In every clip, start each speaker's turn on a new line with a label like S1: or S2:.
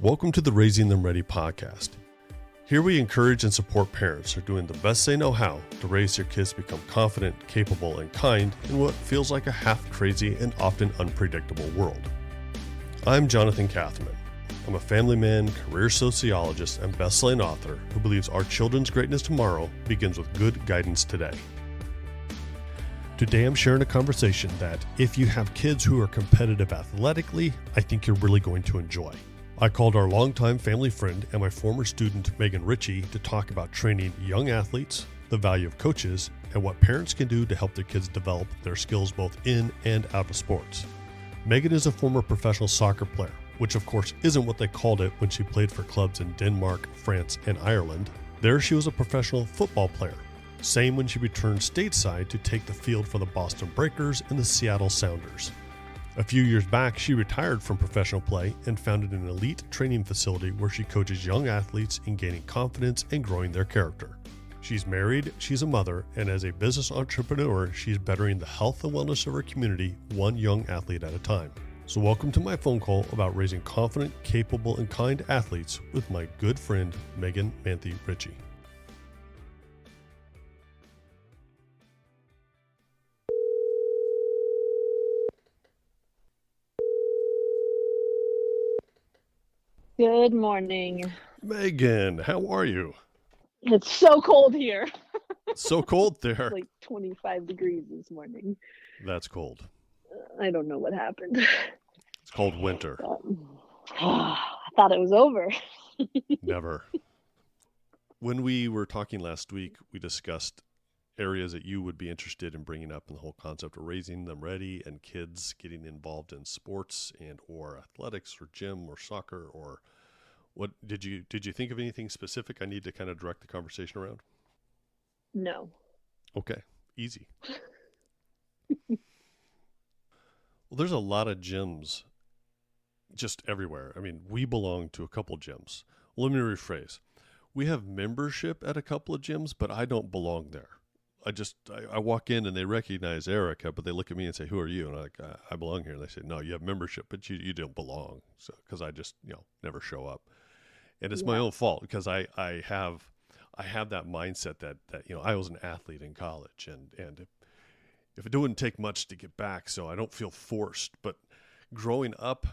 S1: Welcome to the Raising Them Ready podcast. Here we encourage and support parents who are doing the best they know how to raise their kids to become confident, capable, and kind in what feels like a half-crazy and often unpredictable world. I'm Jonathan Kathman. I'm a family man, career sociologist, and best-selling author who believes our children's greatness tomorrow begins with good guidance today. Today I'm sharing a conversation that, if you have kids who are competitive athletically, I think you're really going to enjoy. I called our longtime family friend and my former student Megan Richey to talk about training young athletes, the value of coaches, and what parents can do to help their kids develop their skills both in and out of sports. Megan is a former professional soccer player, which of course isn't what they called it when she played for clubs in Denmark, France, and Ireland. There she was a professional football player. Same when she returned stateside to take the field for the Boston Breakers and the Seattle Sounders. A few years back, she retired from professional play and founded an elite training facility where she coaches young athletes in gaining confidence and growing their character. She's married, she's a mother, and as a business entrepreneur, she's bettering the health and wellness of her community, one young athlete at a time. So welcome to my phone call about raising confident, capable, and kind athletes with my good friend, Megan Manthey Richey.
S2: Good morning.
S1: Megan, how are you?
S2: It's so cold here.
S1: So cold there.
S2: It's like 25 degrees this morning.
S1: That's cold.
S2: I don't know what happened.
S1: It's cold winter.
S2: I thought it was over.
S1: Never. When we were talking last week, we discussed areas that you would be interested in bringing up in the whole concept of raising them ready and kids getting involved in sports and or athletics or gym or soccer or what did you think of anything specific I need to kind of direct the conversation around?
S2: No.
S1: Okay, easy. Well, there's a lot of gyms just everywhere. I mean, we belong to a couple gyms. Let me rephrase. We have membership at a couple of gyms, but I don't belong there. I walk in and they recognize Erica, but they look at me and say, "Who are you?" And I'm like, "I belong here." And they say, "No, you have membership, but you don't belong." So, because I just, never show up. And it's my own fault because I have that mindset that I was an athlete in college and if it wouldn't take much to get back, so I don't feel forced. But growing up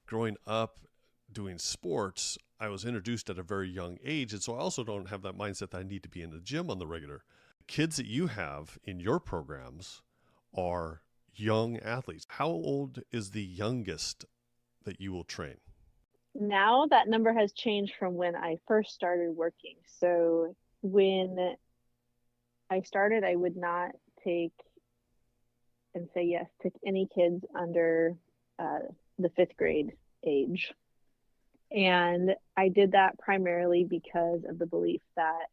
S1: doing sports, I was introduced at a very young age, and so I also don't have that mindset that I need to be in the gym on the regular. Kids that you have in your programs are young athletes. How old is the youngest that you will train?
S2: Now that number has changed from when I first started working. So when I started, I would not take and say yes to any kids under the fifth grade age. And I did that primarily because of the belief that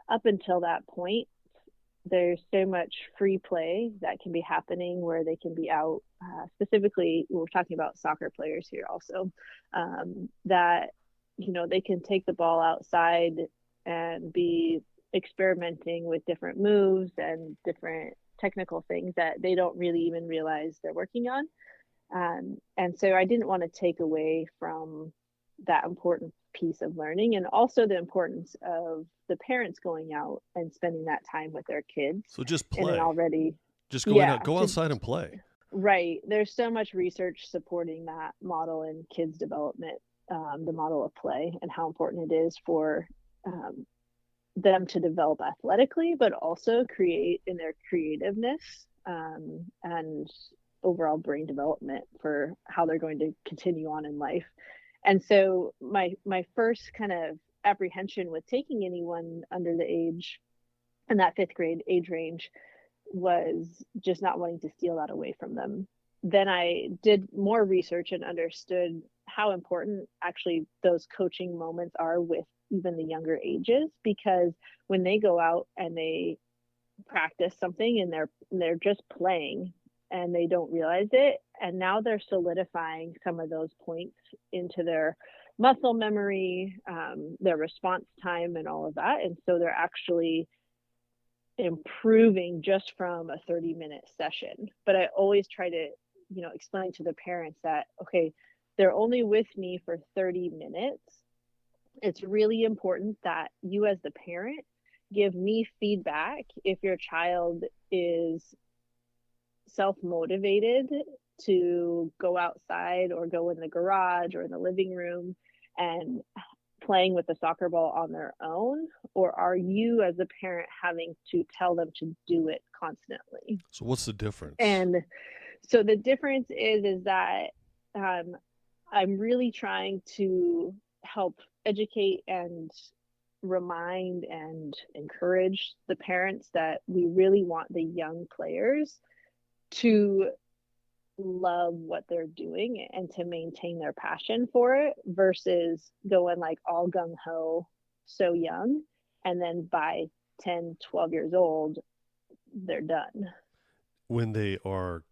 S2: up until that point, there's so much free play that can be happening where they can be out. Specifically, we're talking about soccer players here also, that, they can take the ball outside and be experimenting with different moves and different technical things that they don't really even realize they're working on. And so I didn't want to take away from that important piece of learning, and also the importance of the parents going out and spending that time with their kids.
S1: So just play. Just go outside and play.
S2: Right. There's so much research supporting that model in kids development, the model of play, and how important it is for them to develop athletically, but also create in their creativeness and overall brain development for how they're going to continue on in life. And so my first kind of apprehension with taking anyone under the age in that fifth grade age range was just not wanting to steal that away from them. Then I did more research and understood how important actually those coaching moments are with even the younger ages, because when they go out and they practice something and they're just playing and they don't realize it, and now they're solidifying some of those points into their muscle memory, their response time and all of that. And so they're actually improving just from a 30-minute session. But I always try to, explain to the parents that, okay, they're only with me for 30 minutes. It's really important that you, as the parent, give me feedback if your child is self-motivated to go outside or go in the garage or in the living room and playing with the soccer ball on their own, or are you as a parent having to tell them to do it constantly?
S1: So what's the difference?
S2: And so the difference is that um, I'm really trying to help educate and remind and encourage the parents that we really want the young players to love what they're doing and to maintain their passion for it versus going like all gung ho so young, and then by 10, 12 years old, they're done.
S1: When they are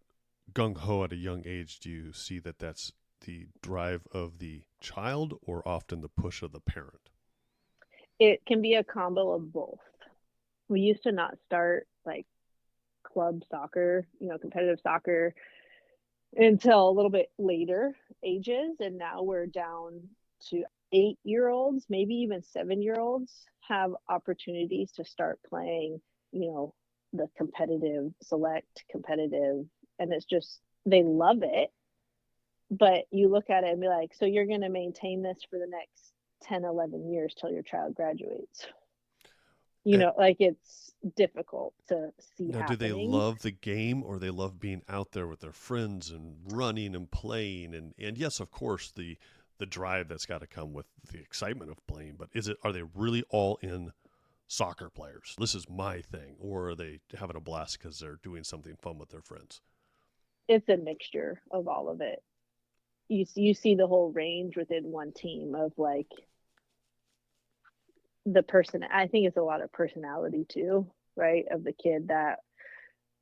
S1: gung ho at a young age, do you see that that's the drive of the child or often the push of the parent?
S2: It can be a combo of both. We used to not start like club soccer, competitive soccer until a little bit later ages. And now we're down to 8-year-olds, maybe even 7-year-olds have opportunities to start playing, the competitive, select competitive. And it's just, they love it. But you look at it and be like, so you're going to maintain this for the next 10, 11 years till your child graduates.
S1: And
S2: Like it's difficult to see
S1: now, do they
S2: happening.
S1: love the game or they love being out there with their friends and running and playing? And yes, of course, the drive that's got to come with the excitement of playing. But are they really all in soccer players? This is my thing, or are they having a blast because they're doing something fun with their friends?
S2: It's a mixture of all of it. You see the whole range within one team of like the person. I think it's a lot of personality too, right? Of the kid that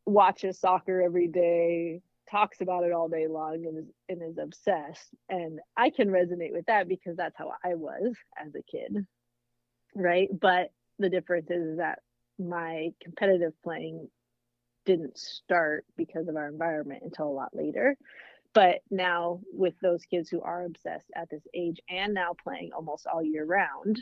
S2: watches soccer every day, talks about it all day long, and is obsessed. And I can resonate with that because that's how I was as a kid, right? But the difference is that my competitive playing didn't start because of our environment until a lot later. But now with those kids who are obsessed at this age and now playing almost all year round,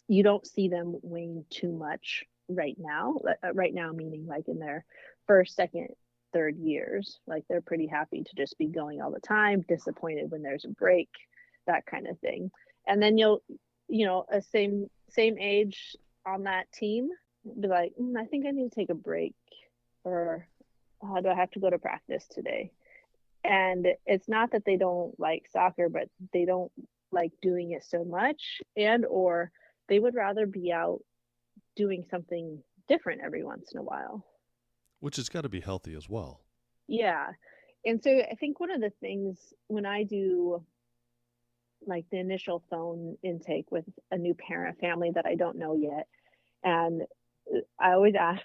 S2: you don't see them wane too much right now. Right now, meaning like in their first, second, third years. Like they're pretty happy to just be going all the time, disappointed when there's a break, that kind of thing. And then a same age on that team be like, I think I need to take a break, or do I have to go to practice today? And it's not that they don't like soccer, but they don't like doing it so much, and or they would rather be out doing something different every once in a while.
S1: Which has got to be healthy as well.
S2: Yeah. And so I think one of the things when I do like the initial phone intake with a new parent family that I don't know yet, and I always ask,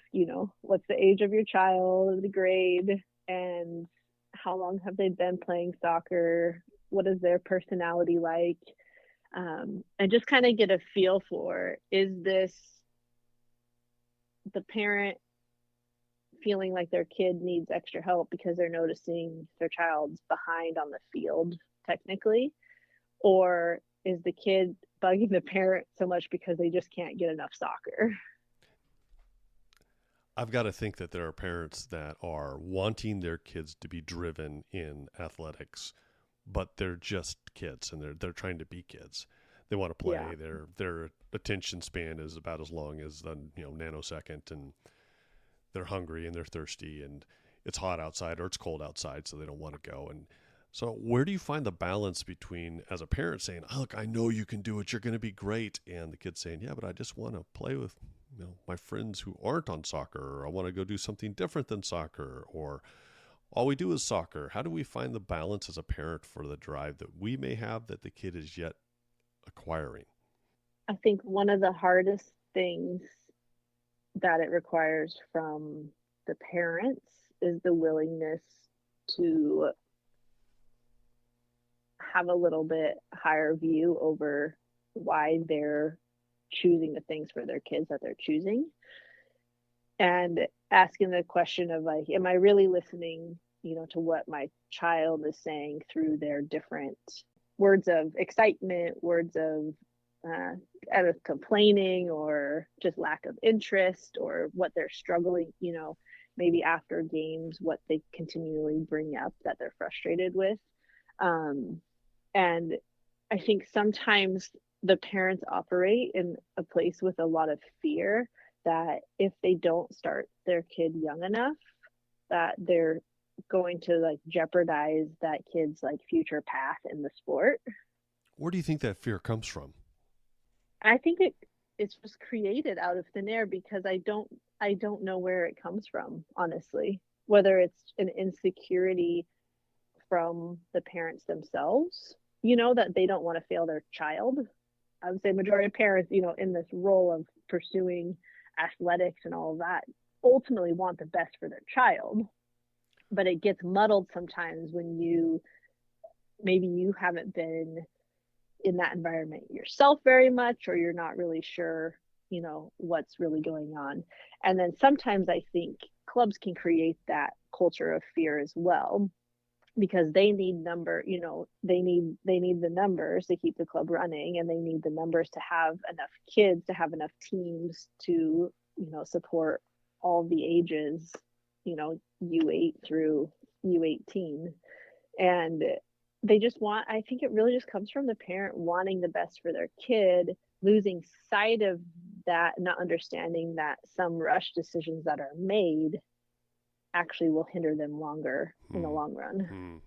S2: what's the age of your child, the grade, and how long have they been playing soccer? What is their personality like? And just kind of get a feel for, is this the parent feeling like their kid needs extra help because they're noticing their child's behind on the field technically, or is the kid bugging the parent so much because they just can't get enough soccer?
S1: I've got to think that there are parents that are wanting their kids to be driven in athletics, but they're just kids and they're trying to be kids. They want to
S2: Yeah.
S1: play. Their attention span is about as long as a nanosecond, and they're hungry and they're thirsty, and it's hot outside or it's cold outside, so they don't want to go. And so, where do you find the balance between, as a parent, saying, oh, "Look, I know you can do it. You're going to be great," and the kid saying, "Yeah, but I just want to play with my friends who aren't on soccer, or I want to go do something different than soccer, or all we do is soccer." How do we find the balance as a parent for the drive that we may have that the kid is yet acquiring?
S2: I think one of the hardest things that it requires from the parents is the willingness to have a little bit higher view over why they're choosing the things for their kids that they're choosing, and asking the question of like, am I really listening to what my child is saying through their different words of excitement, words of either complaining or just lack of interest, or what they're struggling, maybe after games, what they continually bring up that they're frustrated with. And I think sometimes the parents operate in a place with a lot of fear that if they don't start their kid young enough, that they're going to like jeopardize that kid's like future path in the sport.
S1: Where do you think that fear comes from?
S2: I think it's just created out of thin air, because I don't know where it comes from, honestly. Whether it's an insecurity from the parents themselves, that they don't want to fail their child. I would say majority of parents, in this role of pursuing athletics and all of that, ultimately want the best for their child. But it gets muddled sometimes when maybe you haven't been in that environment yourself very much, or you're not really sure, what's really going on. And then sometimes I think clubs can create that culture of fear as well, because they need they need the numbers to keep the club running, and they need the numbers to have enough kids, to have enough teams to support all the ages, U8 through U18. And they just I think it really just comes from the parent wanting the best for their kid, losing sight of that, not understanding that some rush decisions that are made actually will hinder them longer in the long run.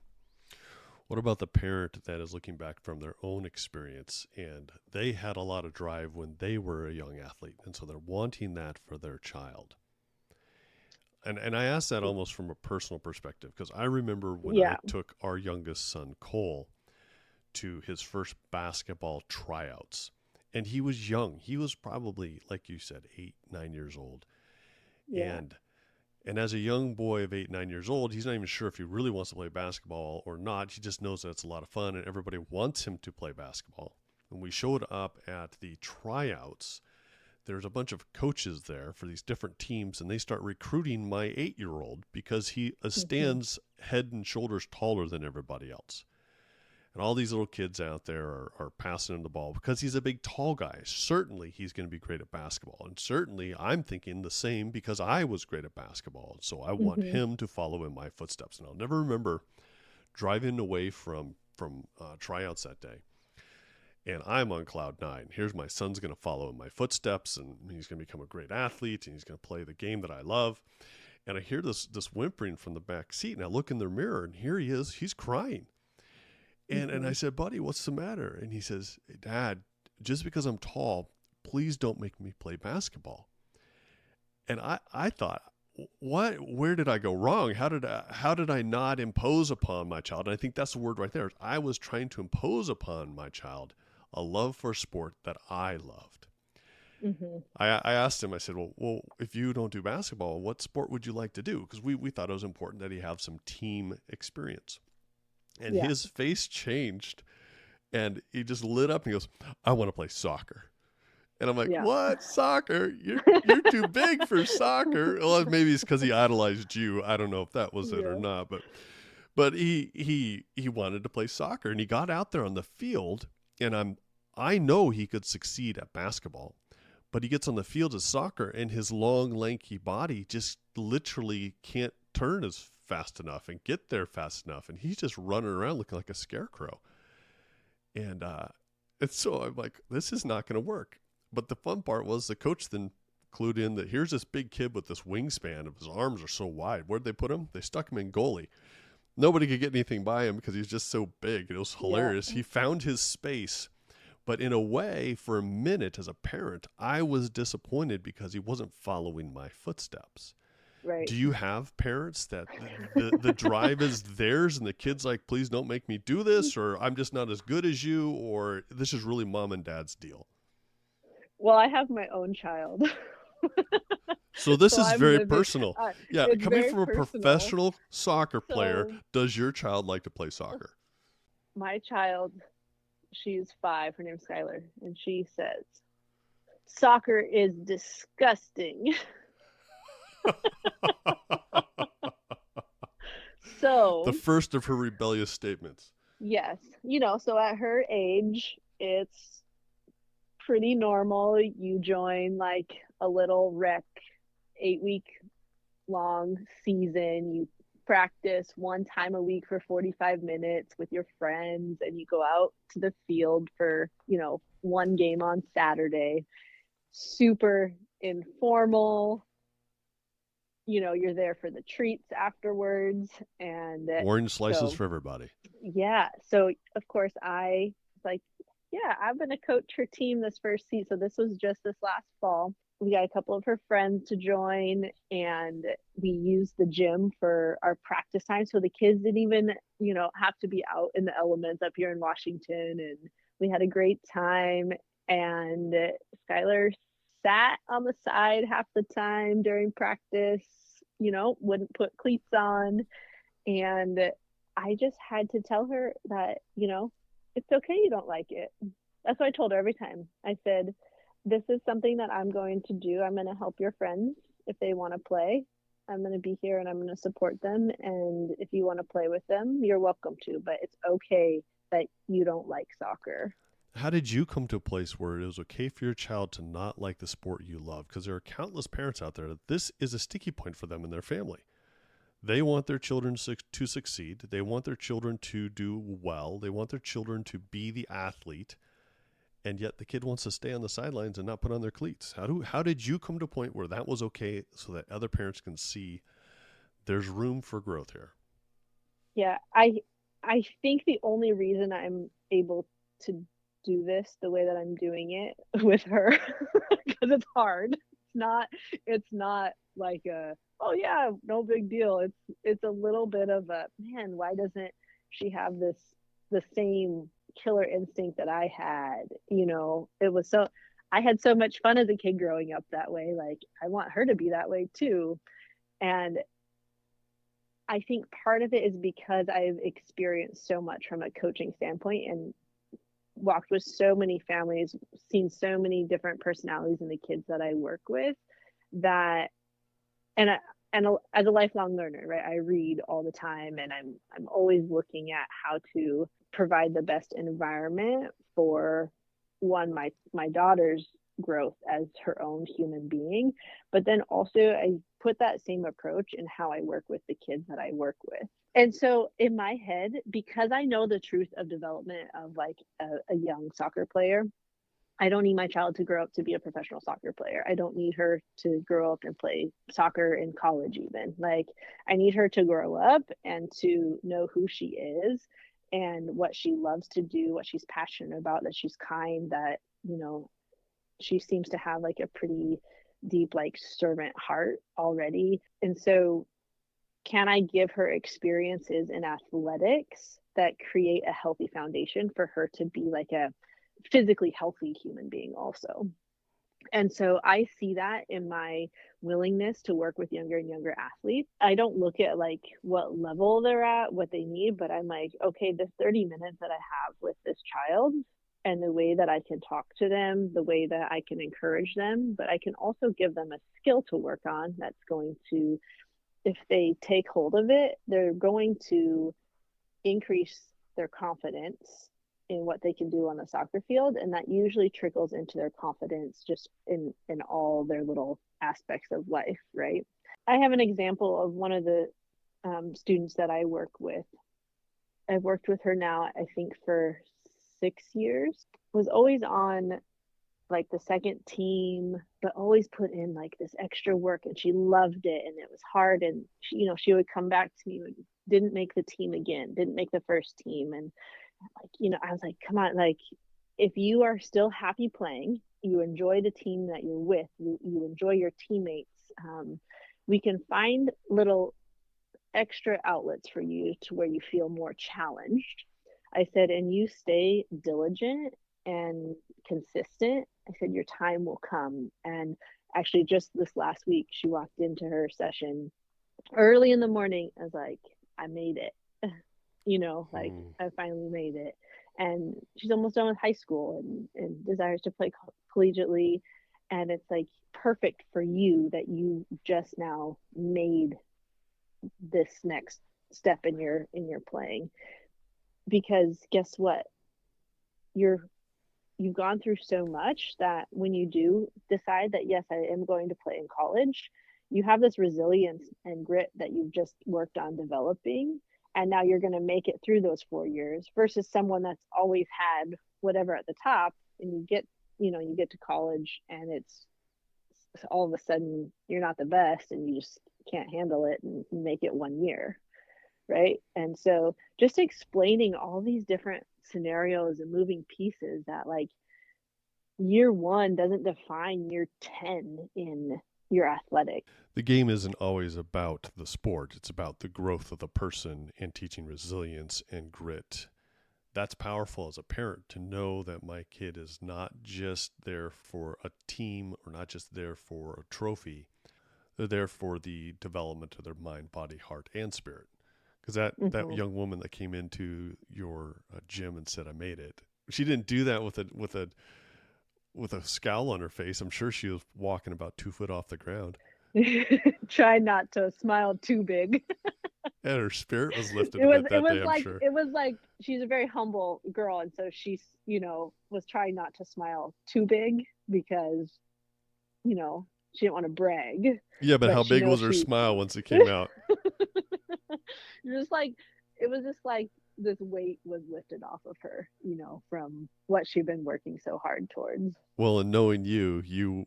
S1: What about the parent that is looking back from their own experience, and they had a lot of drive when they were a young athlete, and so they're wanting that for their child? And I ask that almost from a personal perspective, because I remember when I took our youngest son, Cole, to his first basketball tryouts. And he was young. He was probably, like you said, 8, 9 years old. Yeah. And as a young boy of 8, 9 years old, he's not even sure if he really wants to play basketball or not. He just knows that it's a lot of fun and everybody wants him to play basketball. When we showed up at the tryouts, there's a bunch of coaches there for these different teams, and they start recruiting my 8-year-old because he stands head and shoulders taller than everybody else. And all these little kids out there are passing him the ball because he's a big, tall guy. Certainly he's going to be great at basketball. And certainly I'm thinking the same because I was great at basketball. So I want him to follow in my footsteps. And I'll never remember driving away from tryouts that day. And I'm on cloud 9. Here's my son's going to follow in my footsteps, and he's going to become a great athlete, and he's going to play the game that I love. And I hear this whimpering from the back seat, and I look in the mirror, and here he is. He's crying. And I said, buddy, what's the matter? And he says, Dad, just because I'm tall, please don't make me play basketball. And I thought, where did I go wrong? How did I not impose upon my child? And I think that's the word right there. I was trying to impose upon my child a love for sport that I loved. I asked him, I said, well, if you don't do basketball, what sport would you like to do? Because we thought it was important that he have some team experience. And his face changed, and he just lit up, and he goes, I want to play soccer. And I'm like, what? Soccer? You're too big for soccer. Well, maybe it's because he idolized you. I don't know if that was it or not. But he wanted to play soccer, and he got out there on the field, and I know he could succeed at basketball. But he gets on the field of soccer, and his long, lanky body just literally can't turn as fast enough and get there fast enough, and he's just running around looking like a scarecrow. And so I'm like, this is not going to work. But the fun part was the coach then clued in that here's this big kid with this wingspan of his arms are so wide. Where'd they put him? They stuck him in goalie. Nobody could get anything by him because he was just so big. It was hilarious. He found his space. But in a way, for a minute as a parent, I was disappointed because he wasn't following my footsteps.
S2: Right.
S1: Do you have parents that the drive is theirs and the kid's like, please don't make me do this, or I'm just not as good as you, or this is really mom and dad's deal?
S2: Well, I have my own child.
S1: So this is very personal. Coming from a
S2: personal.
S1: Professional soccer player, does your child like to play soccer?
S2: My child, she's 5, her name's Skylar, and she says, soccer is disgusting.
S1: The
S2: So,
S1: first of her rebellious statements.
S2: yes, so at her age, it's pretty normal. You join like a little rec 8 week long season. You practice one time a week for 45 minutes with your friends, and you go out to the field for, one game on Saturday. Super informal. You're there for the treats afterwards. And
S1: Orange slices
S2: so,
S1: for everybody.
S2: yeah. So, of course, I was like, yeah, I'm going to coach her team this first season. So, this was just this last fall. We got a couple of her friends to join, and we used the gym for our practice time. So, the kids didn't even, have to be out in the elements up here in Washington. And we had a great time. And Skylar sat on the side half the time during practice, wouldn't put cleats on. And I just had to tell her that, it's okay you don't like it. That's what I told her every time. I said, this is something that I'm going to do. I'm going to help your friends if they want to play. I'm going to be here and I'm going to support them. And if you want to play with them, you're welcome to, but it's okay that you don't like soccer.
S1: How did you come to a place where it was okay for your child to not like the sport you love? Because there are countless parents out there that this is a sticky point for them and their family. They want their children to succeed. They want their children to do well. They want their children to be the athlete. And yet the kid wants to stay on the sidelines and not put on their cleats. How did you come to a point where that was okay so that other parents can see there's room for growth here?
S2: Yeah, I think the only reason I'm able to do this the way that I'm doing it with her, because it's hard. It's not like a, oh yeah, no big deal. It's a little bit of a, man, why doesn't she have the same killer instinct that I had? It was so, I had so much fun as a kid growing up that way. Like, I want her to be that way too. And I think part of it is because I've experienced so much from a coaching standpoint and walked with so many families, seen so many different personalities in the kids that I work with, that, and as a lifelong learner, right? I read all the time, and I'm always looking at how to provide the best environment for my daughter's growth as her own human being, but then also I put that same approach in how I work with the kids that I work with. And so in my head, because I know the truth of development of like a young soccer player, I don't need my child to grow up to be a professional soccer player. I don't need her to grow up and play soccer in college even. Like, I need her to grow up and to know who she is and what she loves to do, what she's passionate about, that she's kind, that, she seems to have like a pretty deep like servant heart already. And so can I give her experiences in athletics that create a healthy foundation for her to be like a physically healthy human being also? And so I see that in my willingness to work with younger and younger athletes. I don't look at like what level they're at, what they need, but I'm like, okay, the 30 minutes that I have with this child and the way that I can talk to them, the way that I can encourage them, but I can also give them a skill to work on that's going to, if they take hold of it, they're going to increase their confidence in what they can do on the soccer field, and that usually trickles into their confidence just in all their little aspects of life, right? I have an example of one of the students that I work with. I've worked with her now, I think, for 6 years. Was always on like the second team, but always put in like this extra work, and she loved it, and it was hard. And she would come back to me and didn't make the team again, didn't make the first team. And like, I was like, come on, like, if you are still happy playing, you enjoy the team that you're with, you enjoy your teammates, we can find little extra outlets for you to where you feel more challenged. I said, and you stay diligent and consistent. I said, your time will come. And actually, just this last week, she walked into her session early in the morning. I was like, I made it. Like, I finally made it. And she's almost done with high school and desires to play collegiately. And it's like perfect for you that you just now made this next step in your playing. Because guess what? You've gone through so much that when you do decide that, yes, I am going to play in college, you have this resilience and grit that you've just worked on developing. And now you're going to make it through those 4 years versus someone that's always had whatever at the top. And you get to college and it's all of a sudden you're not the best and you just can't handle it and make it 1 year. Right. And so just explaining all these different scenarios and moving pieces that like year one doesn't define year 10 in your athletic.
S1: The game isn't always about the sport. It's about the growth of the person and teaching resilience and grit. That's powerful as a parent to know that my kid is not just there for a team or not just there for a trophy. They're there for the development of their mind, body, heart, and spirit. Because that young woman that came into your gym and said, "I made it," she didn't do that with a scowl on her face. I'm sure she was walking about 2 foot off the ground.
S2: Try not to smile too big.
S1: And her spirit was lifted a bit that day, I'm sure.
S2: It was like she's a very humble girl, and so she's was trying not to smile too big because she didn't want to brag.
S1: Yeah, but how big was her smile once it came out?
S2: It was just like this weight was lifted off of her, from what she'd been working so hard towards.
S1: Well, and knowing you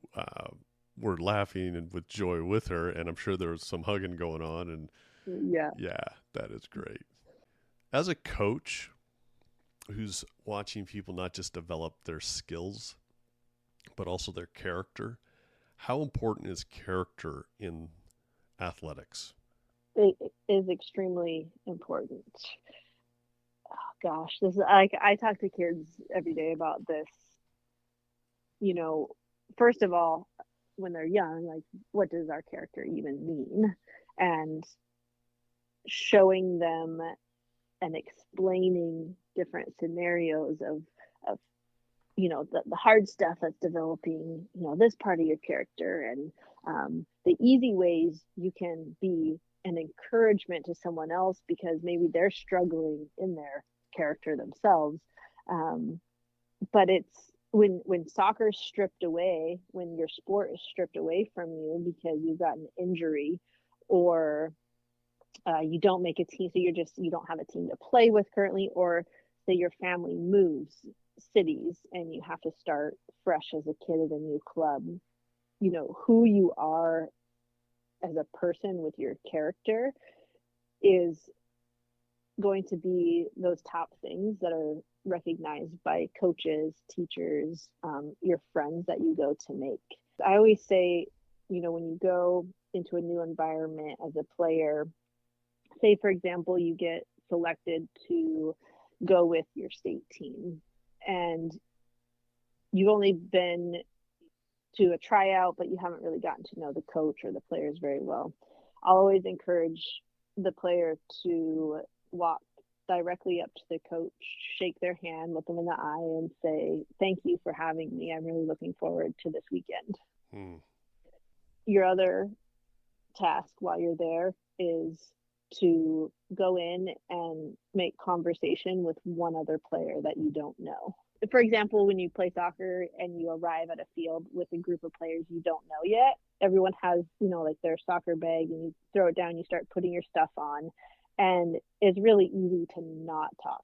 S1: were laughing and with joy with her, and I'm sure there was some hugging going on. And yeah, that is great. As a coach who's watching people not just develop their skills, but also their character, how important is character in athletics?
S2: It is extremely important. Oh, gosh, this is like I talk to kids every day about this. First of all, when they're young, like what does our character even mean? And showing them and explaining different scenarios of the hard stuff that's developing this part of your character, and the easy ways you can be an encouragement to someone else because maybe they're struggling in their character themselves. But it's when soccer's stripped away, when your sport is stripped away from you because you've got an injury, or you don't make a team, so you don't have a team to play with currently, or say your family moves cities and you have to start fresh as a kid at a new club. Who you are as a person with your character is going to be those top things that are recognized by coaches, teachers, your friends that you go to make. I always say, when you go into a new environment as a player, say, for example, you get selected to go with your state team and you've only been to a tryout, but you haven't really gotten to know the coach or the players very well. I'll always encourage the player to walk directly up to the coach, shake their hand, look them in the eye, and say, "Thank you for having me. I'm really looking forward to this weekend." Your other task while you're there is to go in and make conversation with one other player that you don't know. For example, when you play soccer and you arrive at a field with a group of players you don't know yet, everyone has, like their soccer bag, and you throw it down, you start putting your stuff on, and it's really easy to not talk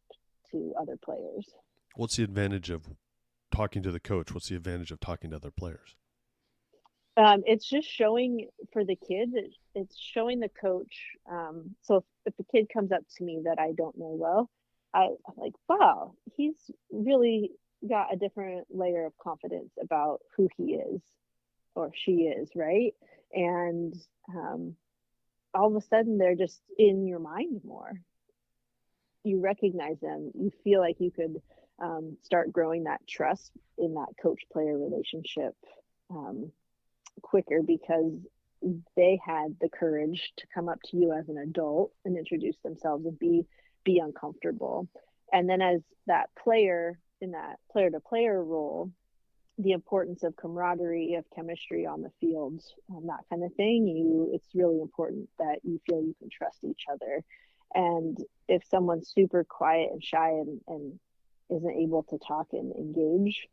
S2: to other players.
S1: What's the advantage of talking to the coach? What's the advantage of talking to other players?
S2: It's just showing for the kids, it's showing the coach. So if the kid comes up to me that I don't know well, I'm like, wow, he's really got a different layer of confidence about who he is or she is, right? And all of a sudden they're just in your mind more. You recognize them. You feel like you could start growing that trust in that coach-player relationship quicker because they had the courage to come up to you as an adult and introduce themselves and be uncomfortable. And then as that player in that player-to-player role, the importance of camaraderie, of chemistry on the field, that kind of thing, it's really important that you feel you can trust each other. And if someone's super quiet and shy and isn't able to talk and engage,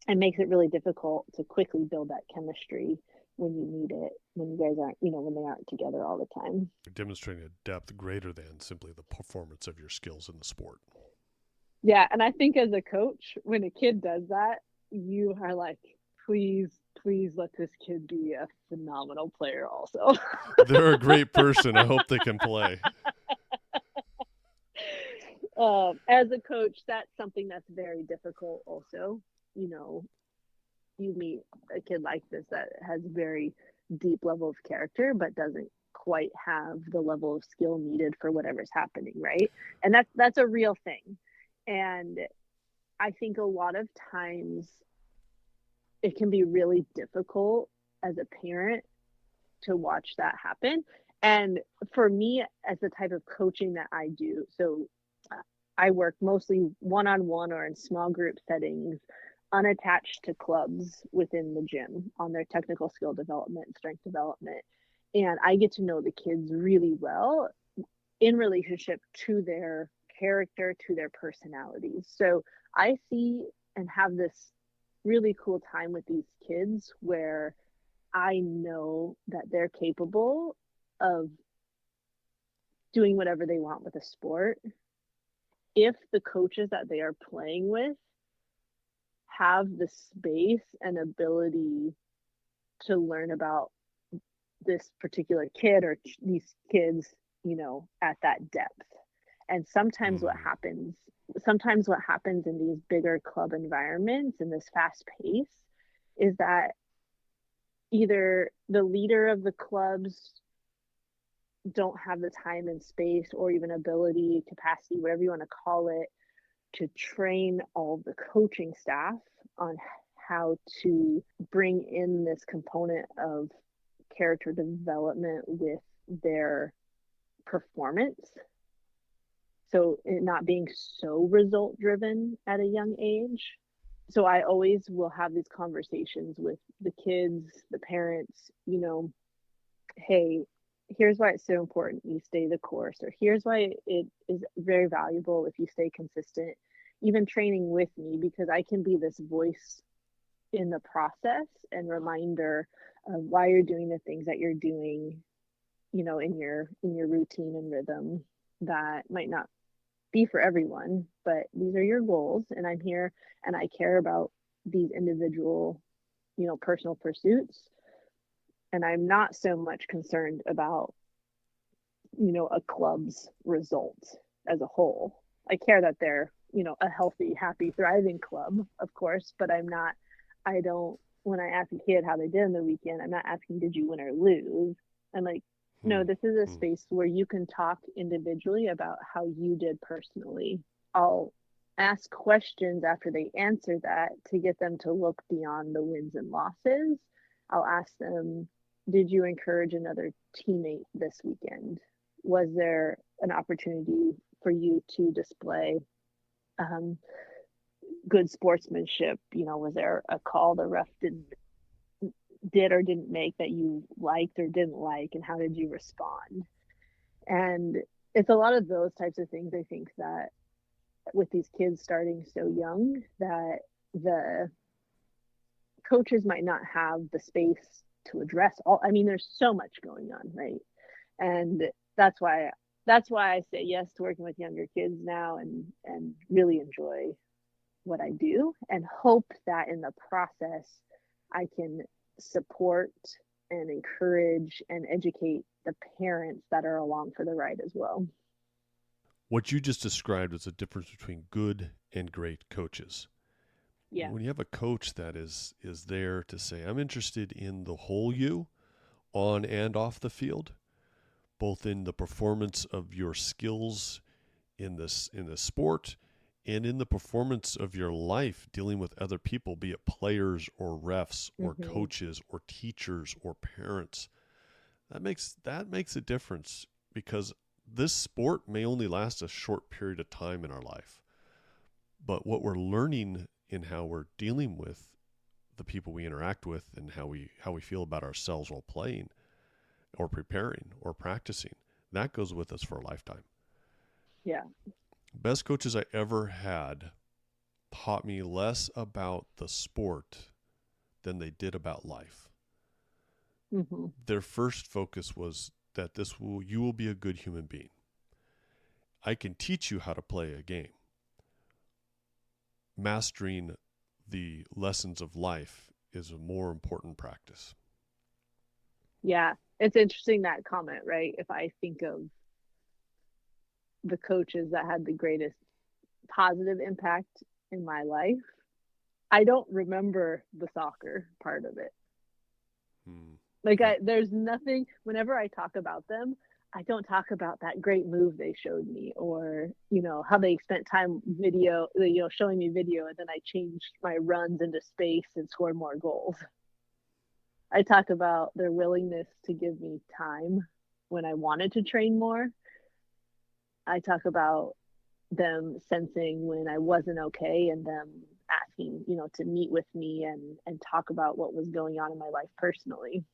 S2: it makes it really difficult to quickly build that chemistry when you need it, when you guys aren't, when they aren't together all the time.
S1: Demonstrating a depth greater than simply the performance of your skills in the sport.
S2: Yeah. And I think as a coach, when a kid does that, you are like, please let this kid be a phenomenal player also.
S1: They're a great person. I hope they can play.
S2: As a coach, that's something that's very difficult also. You meet a kid like this that has very deep level of character, but doesn't quite have the level of skill needed for whatever's happening, right? And that's a real thing. And I think a lot of times it can be really difficult as a parent to watch that happen. And for me, as the type of coaching that I do, so I work mostly one-on-one or in small group settings, unattached to clubs within the gym on their technical skill development, strength development. And I get to know the kids really well in relationship to their character, to their personalities. So I see and have this really cool time with these kids where I know that they're capable of doing whatever they want with a sport if the coaches that they are playing with have the space and ability to learn about this particular kid or these kids, at that depth. And sometimes what happens in these bigger club environments in this fast pace is that either the leader of the clubs don't have the time and space or even ability, capacity, whatever you want to call it, to train all the coaching staff on how to bring in this component of character development with their performance. So it not being so result driven at a young age. So I always will have these conversations with the kids, the parents, hey, here's why it's so important you stay the course, or here's why it is very valuable if you stay consistent, even training with me, because I can be this voice in the process and reminder of why you're doing the things that you're doing, in your routine and rhythm that might not be for everyone, but these are your goals, and I'm here and I care about these individual, personal pursuits. And I'm not so much concerned about, a club's results as a whole. I care that they're, a healthy, happy, thriving club, of course, but when I ask a kid how they did in the weekend, I'm not asking, did you win or lose? I'm like, no, this is a space where you can talk individually about how you did personally. I'll ask questions after they answer that to get them to look beyond the wins and losses. I'll ask them, did you encourage another teammate this weekend? Was there an opportunity for you to display good sportsmanship? Was there a call the ref did or didn't make that you liked or didn't like, and how did you respond? And it's a lot of those types of things, I think, that with these kids starting so young, that the coaches might not have the space to address all. I mean, there's so much going on, right? And that's why I say yes to working with younger kids now, and really enjoy what I do, and hope that in the process I can support and encourage and educate the parents that are along for the ride as well.
S1: What you just described is the difference between good and great coaches.
S2: Yeah.
S1: When you have a coach that is there to say, I'm interested in the whole you on and off the field, both in the performance of your skills in the sport and in the performance of your life dealing with other people, be it players or refs or coaches or teachers or parents. That makes a difference, because this sport may only last a short period of time in our life. But what we're learning in how we're dealing with the people we interact with and how we feel about ourselves while playing or preparing or practicing, that goes with us for a lifetime.
S2: Yeah.
S1: Best coaches I ever had taught me less about the sport than they did about life.
S2: Mm-hmm.
S1: Their first focus was that you will be a good human being. I can teach you how to play a game. Mastering the lessons of life is a more important practice.
S2: Yeah. It's interesting that comment, right? If I think of the coaches that had the greatest positive impact in my life, I don't remember the soccer part of it.
S1: Hmm.
S2: Like
S1: Yep.
S2: there's nothing whenever I talk about them, I don't talk about that great move they showed me or, how they spent time showing me video and then I changed my runs into space and scored more goals. I talk about their willingness to give me time when I wanted to train more. I talk about them sensing when I wasn't okay and them asking, to meet with me and talk about what was going on in my life personally.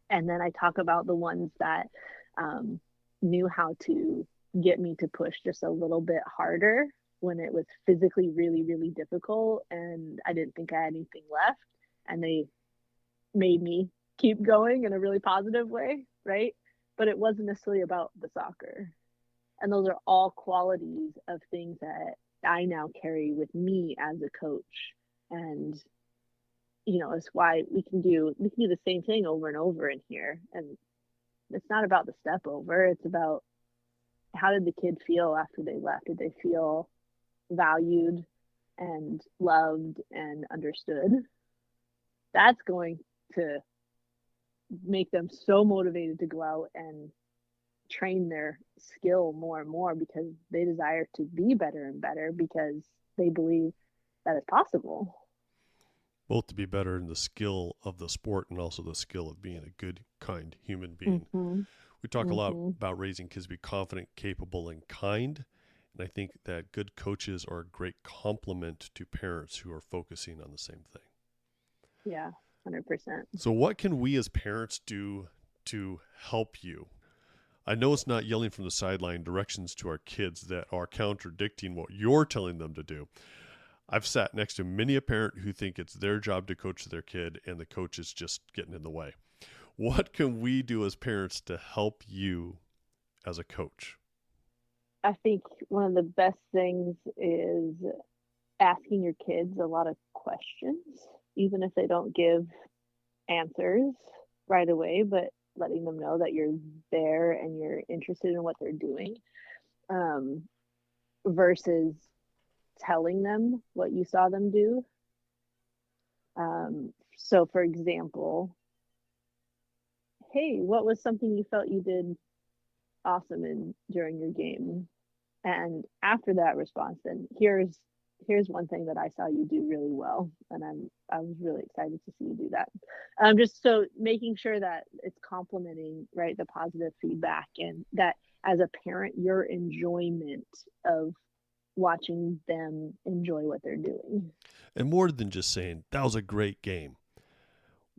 S2: And then I talk about the ones that um, knew how to get me to push just a little bit harder when it was physically really, really difficult and I didn't think I had anything left. And they made me keep going in a really positive way, right? But it wasn't necessarily about the soccer. And those are all qualities of things that I now carry with me as a coach. And it's why we can do the same thing over and over in here. And it's not about the step over. It's about how did the kid feel after they left? Did they feel valued and loved and understood? That's going to make them so motivated to go out and train their skill more and more because they desire to be better and better because they believe that it's possible.
S1: Both to be better in the skill of the sport and also the skill of being a good, kind human being.
S2: Mm-hmm.
S1: We talk a lot
S2: Mm-hmm.
S1: about raising kids to be confident, capable, and kind. And I think that good coaches are a great complement to parents who are focusing on the same thing.
S2: Yeah, 100%.
S1: So, what can we as parents do to help you? I know it's not yelling from the sideline directions to our kids that are contradicting what you're telling them to do. I've sat next to many a parent who think it's their job to coach their kid and the coach is just getting in the way. What can we do as parents to help you as a coach?
S2: I think one of the best things is asking your kids a lot of questions, even if they don't give answers right away, but letting them know that you're there and you're interested in what they're doing, um, versus telling them what you saw them do. So, for example, hey, what was something you felt you did awesome in during your game? And after that response, then here's one thing that I saw you do really well, and I was really excited to see you do that. Just so making sure that it's complimenting, right, the positive feedback, and that as a parent, your enjoyment of watching them enjoy what they're doing.
S1: And more than just saying, that was a great game.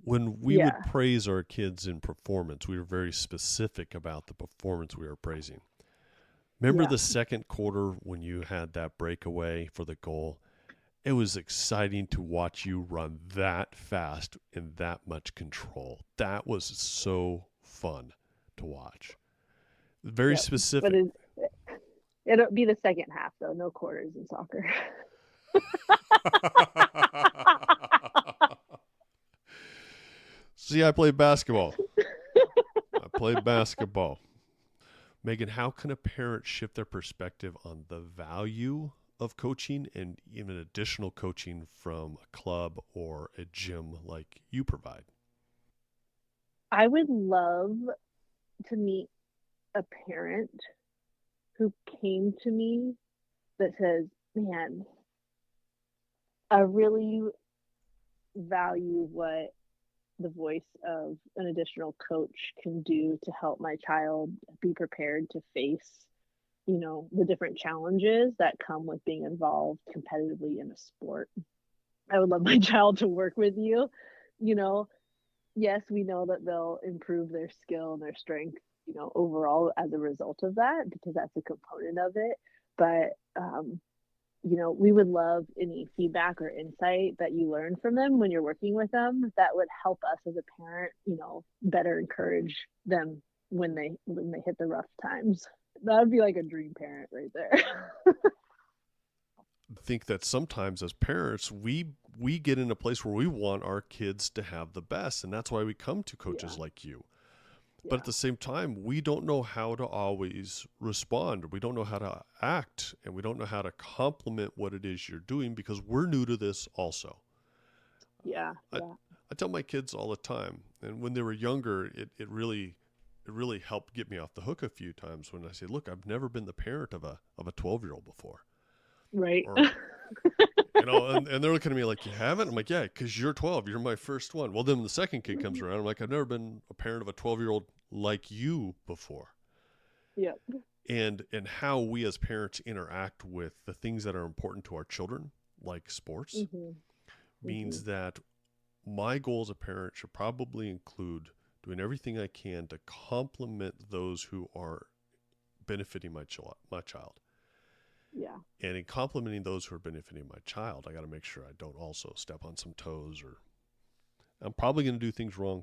S1: When we would
S2: Yeah,
S1: praise our kids in performance, we were very specific about the performance we were praising. Remember
S2: yeah,
S1: the second quarter when you had that breakaway for the goal? It was exciting to watch you run that fast in that much control. That was so fun to watch. Very
S2: yep. But
S1: specific.
S2: it'll be the second half though, no quarters in soccer.
S1: See, I played basketball. I played basketball. Megan, how can a parent shift their perspective on the value of coaching and even additional coaching from a club or a gym like you provide?
S2: I would love to meet a parent who came to me that says, man, I really value what the voice of an additional coach can do to help my child be prepared to face, the different challenges that come with being involved competitively in a sport. I would love my child to work with you. You know, yes, we know that they'll improve their skill and their strength overall as a result of that, because that's a component of it. But, we would love any feedback or insight that you learn from them when you're working with them that would help us as a parent, better encourage them when they hit the rough times. That would be like a dream parent right there.
S1: I think that sometimes as parents, we get in a place where we want our kids to have the best, and that's why we come to coaches like you. But at the same time, we don't know how to always respond. We don't know how to act, and we don't know how to complement what it is you're doing because we're new to this also. I tell my kids all the time, and when they were younger, it really helped get me off the hook a few times when I say, look, I've never been the parent of a 12-year-old before.
S2: Right.
S1: Or, and they're looking at me like, you haven't? I'm like, yeah, because you're 12. You're my first one. Well, then the second kid comes around. I'm like, I've never been a parent of a 12-year-old like you before.
S2: Yep.
S1: And how we as parents interact with the things that are important to our children, like sports, means that my goal as a parent should probably include doing everything I can to complement those who are benefiting my child.
S2: Yeah.
S1: And in complimenting those who are benefiting my child, I got to make sure I don't also step on some toes, or I'm probably going to do things wrong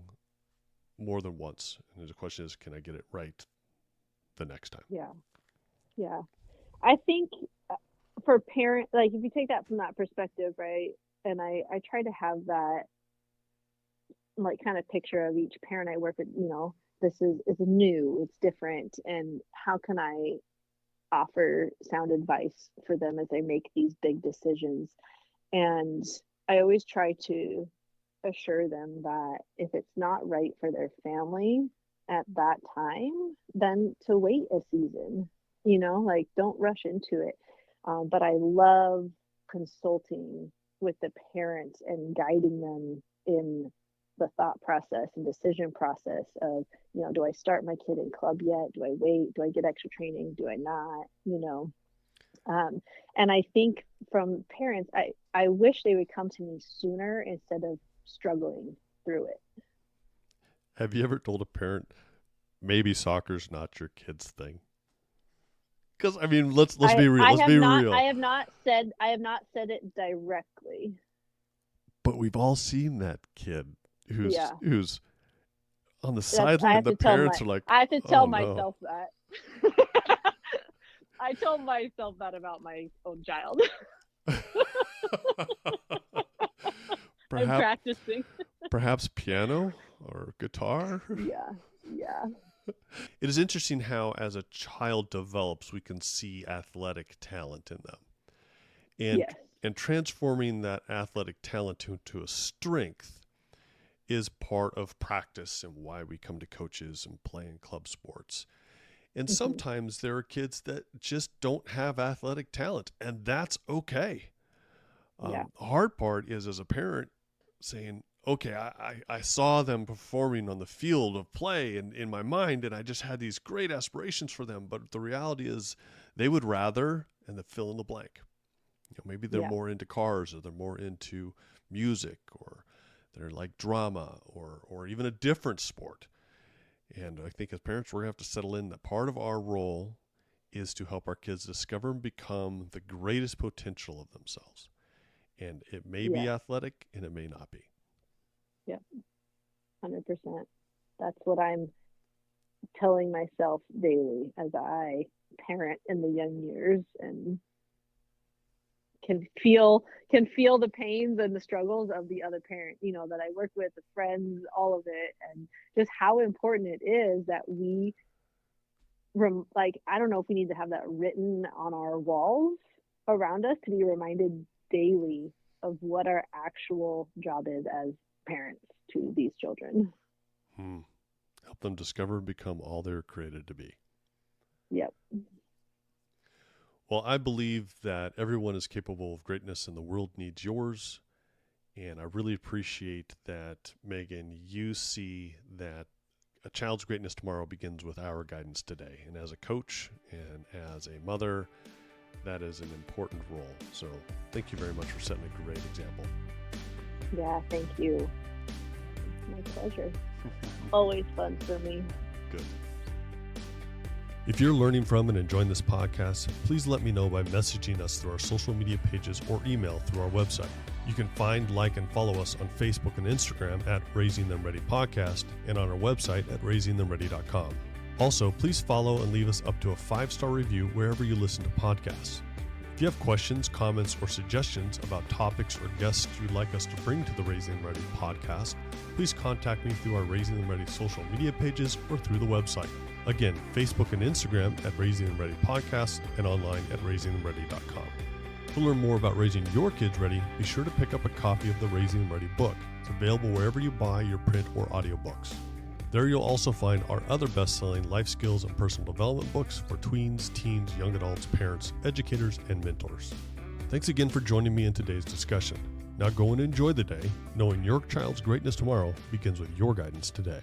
S1: more than once. And the question is, can I get it right the next time?
S2: Yeah. Yeah. I think for parents, like if you take that from that perspective, right? And I try to have that like kind of picture of each parent I work with, this is new, it's different. And how can I offer sound advice for them as they make these big decisions? And I always try to assure them that if it's not right for their family at that time, then to wait a season, like don't rush into it. But I love consulting with the parents and guiding them in the thought process and decision process of, do I start my kid in club yet? Do I wait? Do I get extra training? Do I not? And I think from parents, I wish they would come to me sooner instead of struggling through it.
S1: Have you ever told a parent, maybe soccer's not your kid's thing? Because let's be real. Let's be real.
S2: I have not said it directly.
S1: But we've all seen that kid who's on the sideline. The parents are like,
S2: I have to tell myself that. I told myself that about my own child. I'm practicing.
S1: Perhaps piano or guitar.
S2: Yeah.
S1: It is interesting how, as a child develops, we can see athletic talent in them. And transforming that athletic talent into a strength is part of practice and why we come to coaches and play in club sports. And sometimes there are kids that just don't have athletic talent, and that's okay. The hard part is, as a parent, saying, okay, I saw them performing on the field of play and in my mind, and I just had these great aspirations for them. But the reality is they would rather, and the fill in the blank. Maybe they're more into cars, or they're more into music, or they're like drama, or even a different sport. And I think as parents, we're going to have to settle in that part of our role is to help our kids discover and become the greatest potential of themselves. And it may be athletic, and it may not be.
S2: Yep, 100%. That's what I'm telling myself daily as I parent in the young years, and can feel the pains and the struggles of the other parent, that I work with, the friends, all of it, and just how important it is that we, I don't know if we need to have that written on our walls around us to be reminded daily of what our actual job is as parents to these children.
S1: Help them discover and become all they're created to be.
S2: Yep.
S1: Well, I believe that everyone is capable of greatness, and the world needs yours. And I really appreciate that, Megan, you see that a child's greatness tomorrow begins with our guidance today. And as a coach and as a mother, that is an important role. So thank you very much for setting a great example.
S2: Yeah, thank you. My pleasure. Always fun for me.
S1: Good. If you're learning from and enjoying this podcast, please let me know by messaging us through our social media pages or email through our website. You can find, like, and follow us on Facebook and Instagram at Raising Them Ready Podcast and on our website at raisingthemready.com. Also, please follow and leave us up to a 5-star review wherever you listen to podcasts. If you have questions, comments, or suggestions about topics or guests you'd like us to bring to the Raising Them Ready podcast, please contact me through our Raising Them Ready social media pages or through the website. Again, Facebook and Instagram at Raising Them Ready Podcast and online at raisingthemready.com. To learn more about raising your kids ready, be sure to pick up a copy of the Raising Them Ready book. It's available wherever you buy your print or audiobooks. There you'll also find our other best-selling life skills and personal development books for tweens, teens, young adults, parents, educators, and mentors. Thanks again for joining me in today's discussion. Now go and enjoy the day, knowing your child's greatness tomorrow begins with your guidance today.